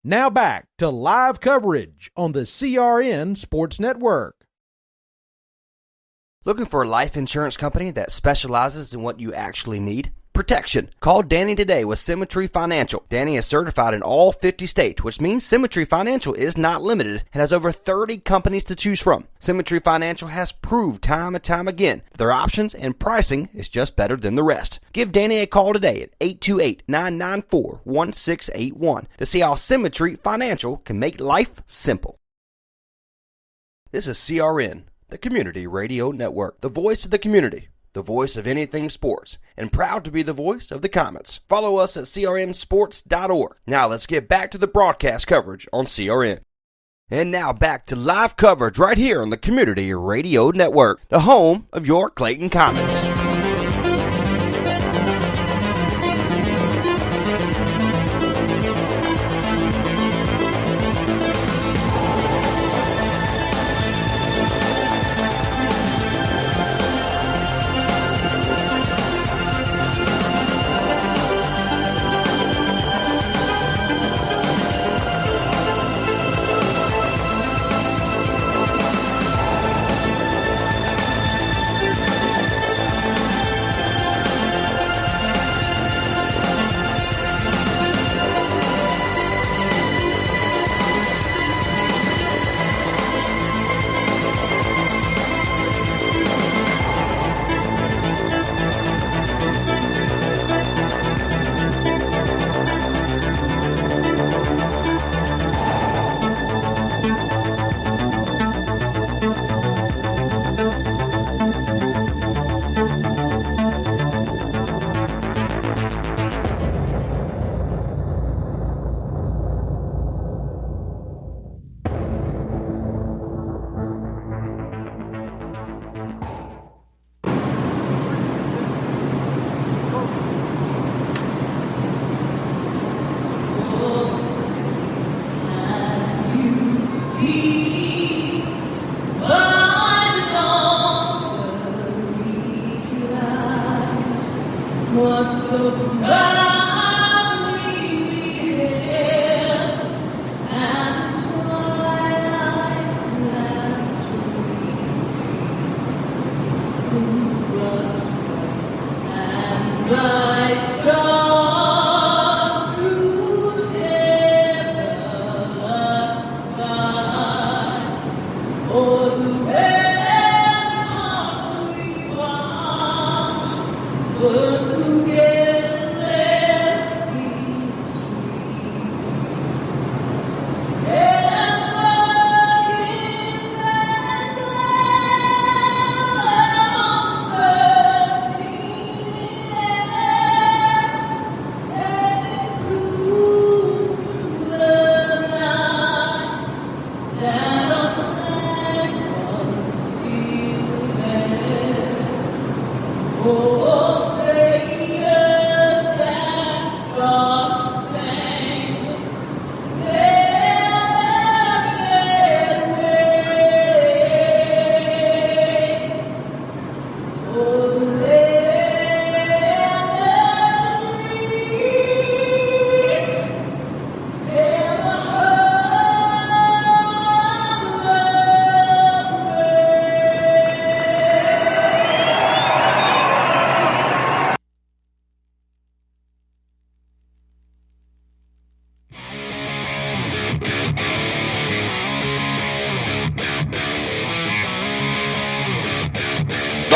Now back to live coverage on the CRN Sports Network. Looking for a life insurance company that specializes in what you actually need? Protection. Call Danny today with Symmetry Financial. Danny is certified in all 50 states, which means Symmetry Financial is not limited and has over 30 companies to choose from. Symmetry Financial has proved time and time again that their options and pricing is just better than the rest. Give Danny a call today at 828-994-1681 to see how Symmetry Financial can make life simple. This is CRN, the Community Radio Network, the voice of the community. The voice of anything sports, and proud to be the voice of the Comets. Follow us at crnsports.org. Now let's get back to the broadcast coverage on CRN. And now back to live coverage right here on the Community Radio Network, the home of your Clayton Comets.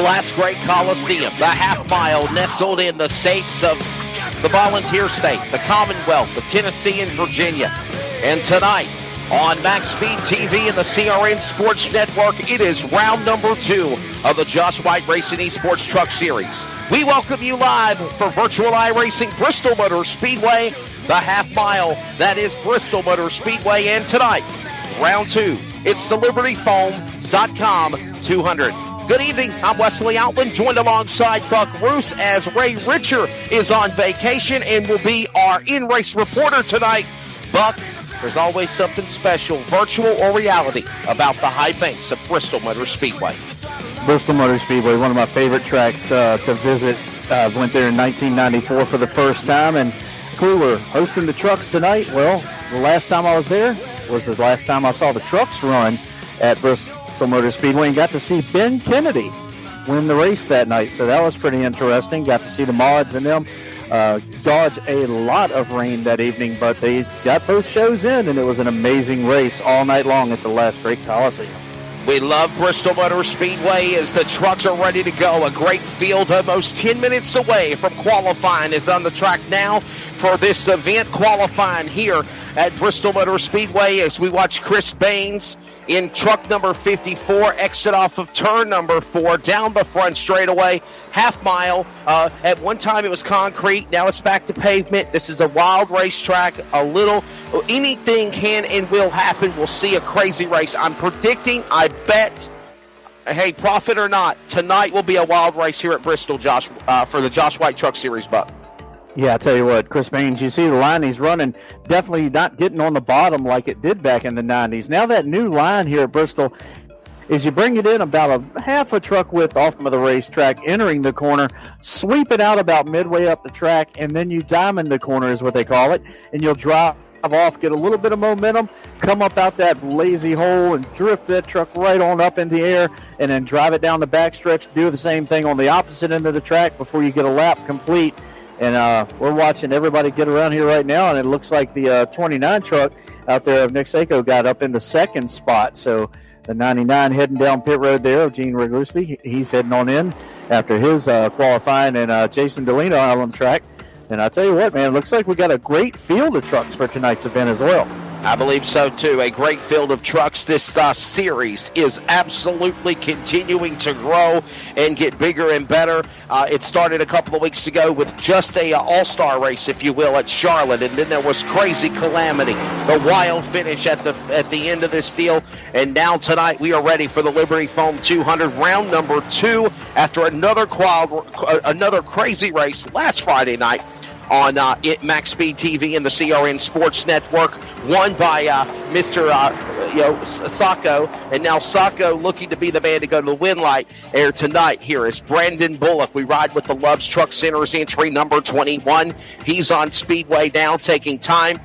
Last great Coliseum, the half mile nestled in the states of the Volunteer State, the Commonwealth of Tennessee and Virginia. And tonight on Max Speed TV and the CRN Sports Network, it is round number 2 of the Josh White Racing eSports Truck Series. We welcome you live for Virtual iRacing Bristol Motor Speedway, the half mile. That is Bristol Motor Speedway. And tonight, round 2, it's the LibertyFoam.com 200. Good evening, I'm Wesley Outland, joined alongside Buck Roos as Ray Richer is on vacation and will be our in-race reporter tonight. Buck, there's always something special, virtual or reality, about the high banks of Bristol Motor Speedway. Bristol Motor Speedway, one of my favorite tracks to visit. Went there in 1994 for the first time, and we were hosting the trucks tonight. Well, the last time I was there was the last time I saw the trucks run at Bristol Motor Speedway and got to see Ben Kennedy win the race that night. So that was pretty interesting. Got to see the mods and them dodge a lot of rain that evening, but they got both shows in, and it was an amazing race all night long at the last Great Coliseum. We love Bristol Motor Speedway as the trucks are ready to go. A great field almost 10 minutes away from qualifying is on the track now for this event. Qualifying here at Bristol Motor Speedway as we watch Chris Baines in truck number 54 exit off of turn number 4 down the front straightaway, half mile. At one time it was concrete, now it's back to pavement. This is a wild racetrack. Anything can and will happen. We'll see a crazy race. I'm predicting, I bet, hey, profit or not, tonight will be a wild race here at Bristol, Josh, for the Josh White Truck Series, Buck. Yeah, I tell you what, Chris Baines, you see the line he's running, definitely not getting on the bottom like it did back in the 90s. Now that new line here at Bristol is you bring it in about a half a truck width off of the racetrack, entering the corner, sweep it out about midway up the track, and then you diamond the corner is what they call it, and you'll drive off, get a little bit of momentum, come up out that lazy hole and drift that truck right on up in the air, and then drive it down the backstretch, do the same thing on the opposite end of the track before you get a lap complete. And we're watching everybody get around here right now, and it looks like the 29 truck out there of Nick Sako got up in the second spot. So the 99 heading down pit road there of Gene Rigorously, he's heading on in after his qualifying, and Jason Delino out on the track. And I tell you what, man, it looks like we got a great field of trucks for tonight's event as well. I believe so, too. A great field of trucks. This series is absolutely continuing to grow and get bigger and better. It started a couple of weeks ago with just a all-star race, if you will, at Charlotte, and then there was crazy calamity, the wild finish at the end of this deal. And now tonight we are ready for the LibertyFoam 200, round number 2, after another crazy race last Friday night on Max Speed TV and the CRN Sports Network, won by Mr. Sako, and now Sako looking to be the man to go to the win light. Air tonight here is Brandon Bullock. We ride with the Loves Truck Center's entry number 21. He's on Speedway now, taking time.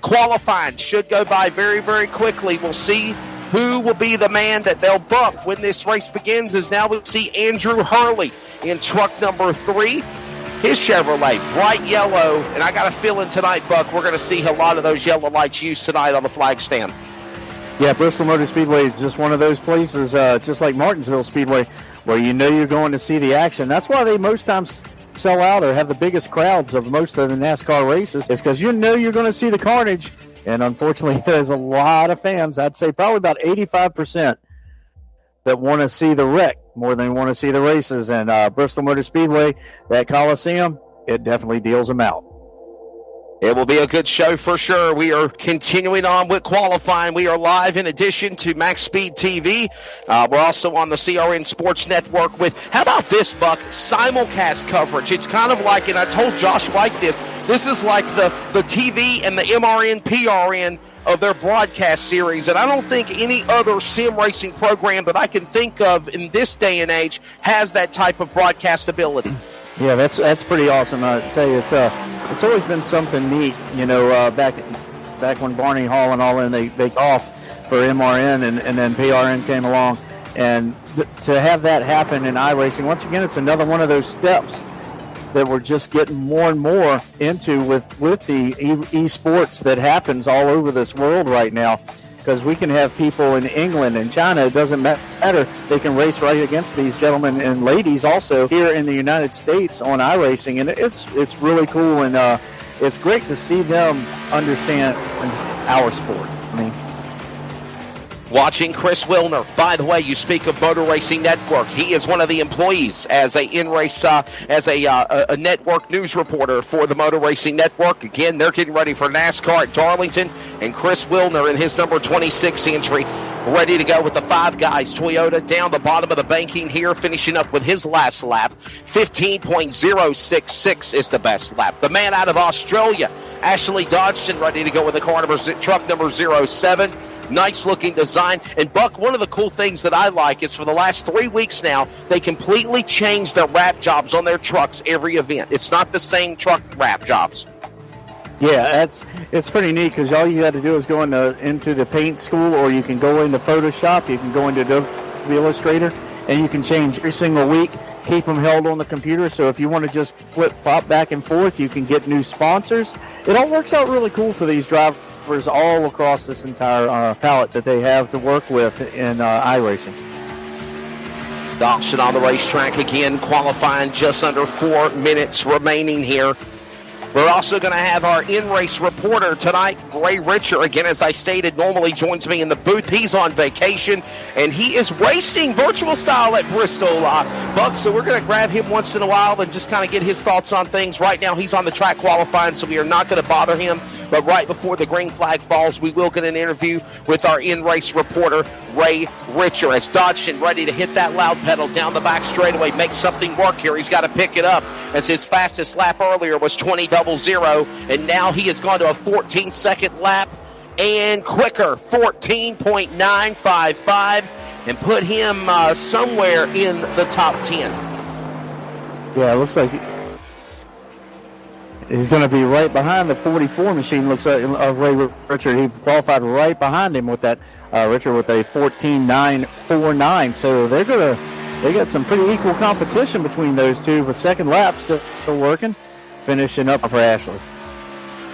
Qualifying should go by very, very quickly. We'll see who will be the man that they'll bump when this race begins, as now we'll see Andrew Hurley in truck number 3. His Chevrolet, bright yellow, and I got a feeling tonight, Buck, we're going to see a lot of those yellow lights used tonight on the flag stand. Yeah, Bristol Motor Speedway is just one of those places, just like Martinsville Speedway, where you know you're going to see the action. That's why they most times sell out or have the biggest crowds of most of the NASCAR races, is because you know you're going to see the carnage. And unfortunately, there's a lot of fans, I'd say probably about 85%, that want to see the wreck more than want to see the races. And Bristol Motor Speedway, that Coliseum, it definitely deals them out. It will be a good show for sure. We are continuing on with qualifying. We are live in addition to Max Speed TV. We're also on the CRN Sports Network with, how about this, Buck, simulcast coverage. It's kind of like, and I told Josh White this is like the TV and the MRN, PRN of their broadcast series, and I don't think any other sim racing program that I can think of in this day and age has that type of broadcast ability. Yeah, that's pretty awesome. I tell you, it's always been something neat. You know, back when Barney Hall and all, and they off for MRN and then PRN came along, and to have that happen in iRacing, once again, it's another one of those steps that we're just getting more and more into with the eSports that happens all over this world right now. Because we can have people in England and China, it doesn't matter. They can race right against these gentlemen and ladies also here in the United States on iRacing. And it's really cool, and it's great to see them understand our sport. I mean, watching Chris Wilner. By the way, you speak of Motor Racing Network. He is one of the employees as a network news reporter for the Motor Racing Network. Again, they're getting ready for NASCAR at Darlington, and Chris Wilner in his number 26 entry, ready to go with the 5 guys. Toyota down the bottom of the banking here, finishing up with his last lap. 15.066 is the best lap. The man out of Australia, Ashley Dodgson, ready to go with the truck number 07. Nice looking design. And Buck, one of the cool things that I like is for the last 3 weeks now, they completely changed their wrap jobs on their trucks every event. It's not the same truck wrap jobs. Yeah, it's pretty neat because all you got to do is go into the paint school, or you can go into Photoshop, you can go into Adobe Illustrator, and you can change every single week, keep them held on the computer. So if you want to just flip-flop back and forth, you can get new sponsors. It all works out really cool for these drivers all across this entire palette that they have to work with in iRacing. Dawson on the racetrack again, qualifying just under 4 minutes remaining here. We're also going to have our in-race reporter tonight, Ray Richer. Again, as I stated, normally joins me in the booth. He's on vacation, and he is racing virtual style at Bristol, Buck. So we're going to grab him once in a while and just kind of get his thoughts on things. Right now, he's on the track qualifying, so we are not going to bother him. But right before the green flag falls, we will get an interview with our in-race reporter, Ray Richer, as Dodson ready to hit that loud pedal down the back straightaway, make something work here. He's got to pick it up, as his fastest lap earlier was 20.00, and now he has gone to a 14-second lap and quicker, 14.955, and put him somewhere in the top 10. Yeah, it looks like he's going to be right behind the 44 machine, looks like, of Ray Richard. He qualified right behind him with that, Richard, with a 14.949. So they got some pretty equal competition between those two, but second lap still working, finishing up for Ashley.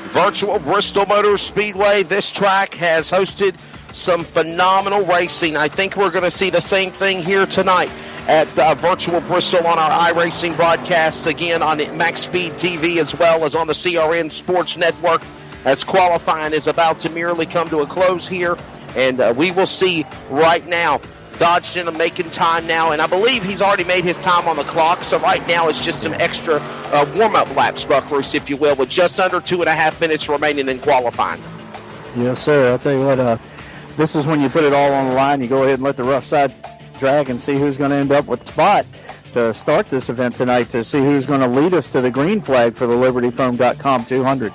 Virtual Bristol Motor Speedway. This track has hosted some phenomenal racing. I think we're going to see the same thing here tonight at Virtual Bristol on our iRacing broadcast, again on Max Speed TV, as well as on the CRN Sports Network, as qualifying is about to merely come to a close here. And we will see right now Dodson making time now, and I believe he's already made his time on the clock, so right now it's just some extra warm-up laps, Buckrose, if you will, with just under 2.5 minutes remaining in qualifying. Yes, sir. I'll tell you what, this is when you put it all on the line. You go ahead and let the rough side drag and see who's going to end up with the spot to start this event tonight, to see who's going to lead us to the green flag for the LibertyFoam.com 200.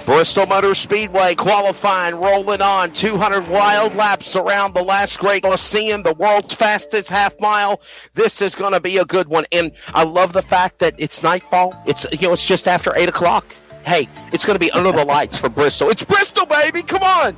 Bristol Motor Speedway qualifying, rolling on 200 wild laps around the last Great Lyceum, the world's fastest half mile. This is going to be a good one, and I love the fact that it's nightfall. It's just after 8 o'clock. Hey, it's going to be under the lights for Bristol. It's Bristol, baby! Come on!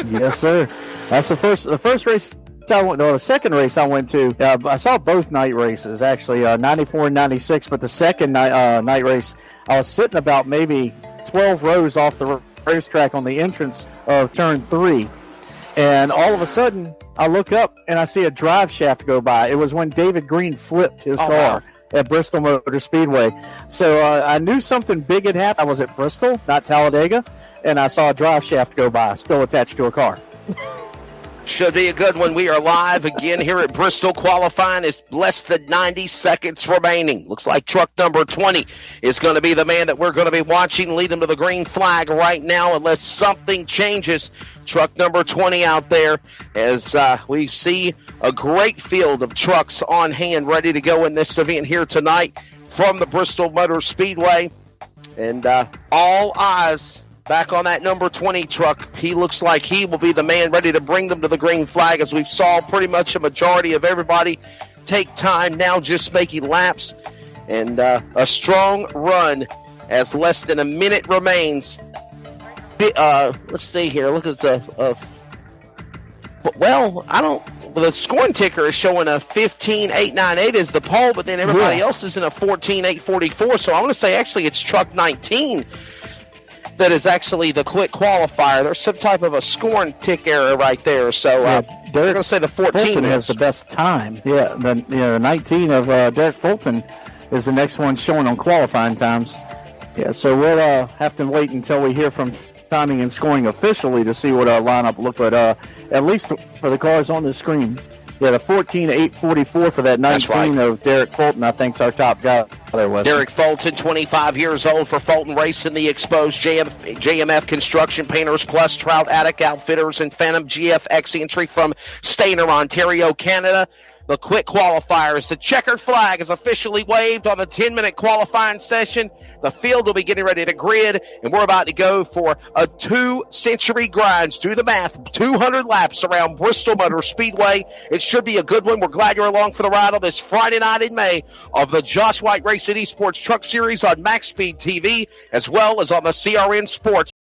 Yes, sir. That's the first race I went. The second race I went to, I saw both night races actually, 94 and 96. But the second night race, I was sitting about maybe 12 rows off the racetrack on the entrance of turn 3, and all of a sudden I look up and I see a drive shaft go by. It was when David Green flipped his car at Bristol Motor Speedway. So I knew something big had happened. I was at Bristol, not Talladega, and I saw a drive shaft go by, still attached to a car. Should be a good one. We are live again here at Bristol. Qualifying is less than 90 seconds remaining. Looks like truck number 20 is going to be the man that we're going to be watching lead him to the green flag right now, unless something changes. Truck number 20 out there, as we see a great field of trucks on hand ready to go in this event here tonight from the Bristol Motor Speedway. And all eyes back on that number 20 truck. He looks like he will be the man ready to bring them to the green flag, as we've saw pretty much a majority of everybody take time now just making laps. And a strong run as less than a minute remains. Let's see here. Look at the the scoring ticker is showing a 15.898 as the pole, but then everybody else is in a 14.844. So I want to say actually it's truck 19 that is actually the quick qualifier. There's some type of a scoring tick error right there. So they're going to say the 14 has the best time. Yeah, the 19 of Derek Fulton is the next one showing on qualifying times. Yeah, so we'll have to wait until we hear from timing and scoring officially to see what our lineup looked like, at least for the cars on the screen. Yeah, the 14.844 for that 19 of Derek Fulton, I think, is our top guy there. Derek Fulton, 25 years old for Fulton Racing, the Exposed, JMF Construction, Painters Plus, Trout Attic Outfitters, and Phantom GFX entry from Stainer, Ontario, Canada. the quick qualifiers. The checkered flag is officially waved on the 10-minute qualifying session. The field will be getting ready to grid, and we're about to go for a 2-century grind. Do the math, 200 laps around Bristol Motor Speedway. It should be a good one. We're glad you're along for the ride on this Friday night in May of the Josh White Racing eSports Truck Series on Max Speed TV, as well as on the CRN Sports